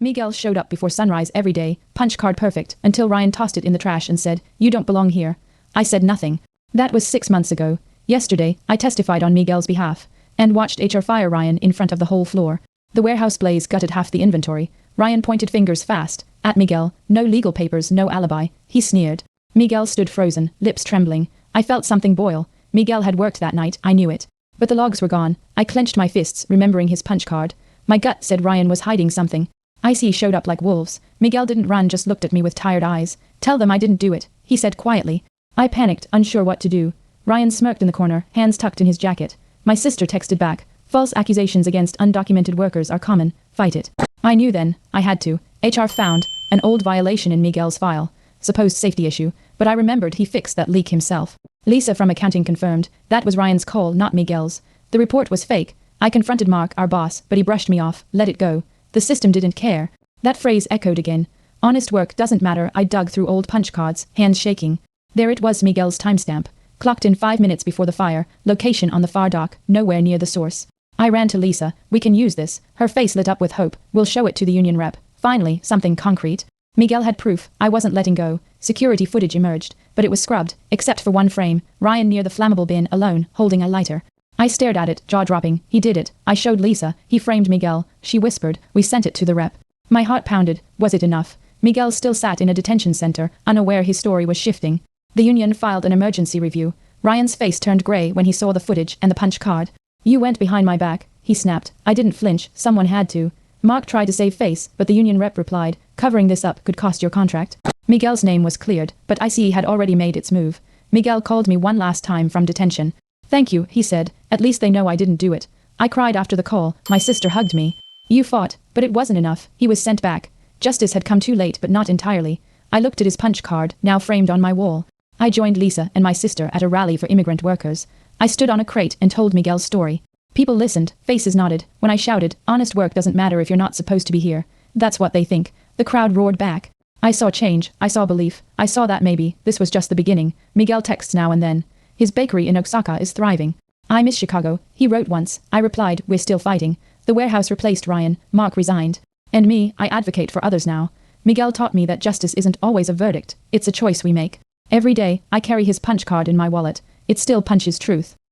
Miguel showed up before sunrise every day, punch card perfect, until Ryan tossed it in the trash and said, "You don't belong here." I said nothing. That was 6 months ago. Yesterday, I testified on Miguel's behalf, and watched HR fire Ryan in front of the whole floor. The warehouse blaze gutted half the inventory. Ryan pointed fingers fast at Miguel. No legal papers, no alibi. He sneered. Miguel stood frozen, lips trembling. I felt something boil. Miguel had worked that night, I knew it. But the logs were gone. I clenched my fists, remembering his punch card. My gut said Ryan was hiding something. IC showed up like wolves. Miguel didn't run, just looked at me with tired eyes. "Tell them I didn't do it," he said quietly. I panicked, unsure what to do. Ryan smirked in the corner, hands tucked in his jacket. My sister texted back, "False accusations against undocumented workers are common. Fight it." I knew then. I had to. HR found an old violation in Miguel's file. Supposed safety issue, but I remembered he fixed that leak himself. Lisa from accounting confirmed that was Ryan's call, not Miguel's. The report was fake. I confronted Mark, our boss, but he brushed me off, let it go. The system didn't care. That phrase echoed again. Honest work doesn't matter. I dug through old punch cards, hands shaking. There it was, Miguel's timestamp. Clocked in 5 minutes before the fire, location on the far dock, nowhere near the source. I ran to Lisa. "We can use this." Her face lit up with hope. "We'll show it to the union rep." Finally, something concrete. Miguel had proof. I wasn't letting go. Security footage emerged, but it was scrubbed, except for one frame, Ryan near the flammable bin, alone, holding a lighter. I stared at it, jaw-dropping. He did it. I showed Lisa. He framed Miguel. She whispered. We sent it to the rep. My heart pounded. Was it enough? Miguel still sat in a detention center, unaware his story was shifting. The union filed an emergency review. Ryan's face turned gray when he saw the footage and the punch card. "You went behind my back," he snapped. I didn't flinch. Someone had to. Mark tried to save face, but the union rep replied, "Covering this up could cost your contract." Miguel's name was cleared, but IC had already made its move. Miguel called me one last time from detention. "Thank you," he said. "At least they know I didn't do it." I cried after the call. My sister hugged me. "You fought, but it wasn't enough." He was sent back. Justice had come too late, but not entirely. I looked at his punch card, now framed on my wall. I joined Lisa and my sister at a rally for immigrant workers. I stood on a crate and told Miguel's story. People listened, faces nodded. When I shouted, "Honest work doesn't matter if you're not supposed to be here. That's what they think." The crowd roared back. I saw change. I saw belief. I saw that maybe this was just the beginning. Miguel texts now and then. His bakery in Oaxaca is thriving. "I miss Chicago," he wrote once. I replied, "We're still fighting." The warehouse replaced Ryan. Mark resigned. And me, I advocate for others now. Miguel taught me that justice isn't always a verdict. It's a choice we make. Every day, I carry his punch card in my wallet. It still punches truth.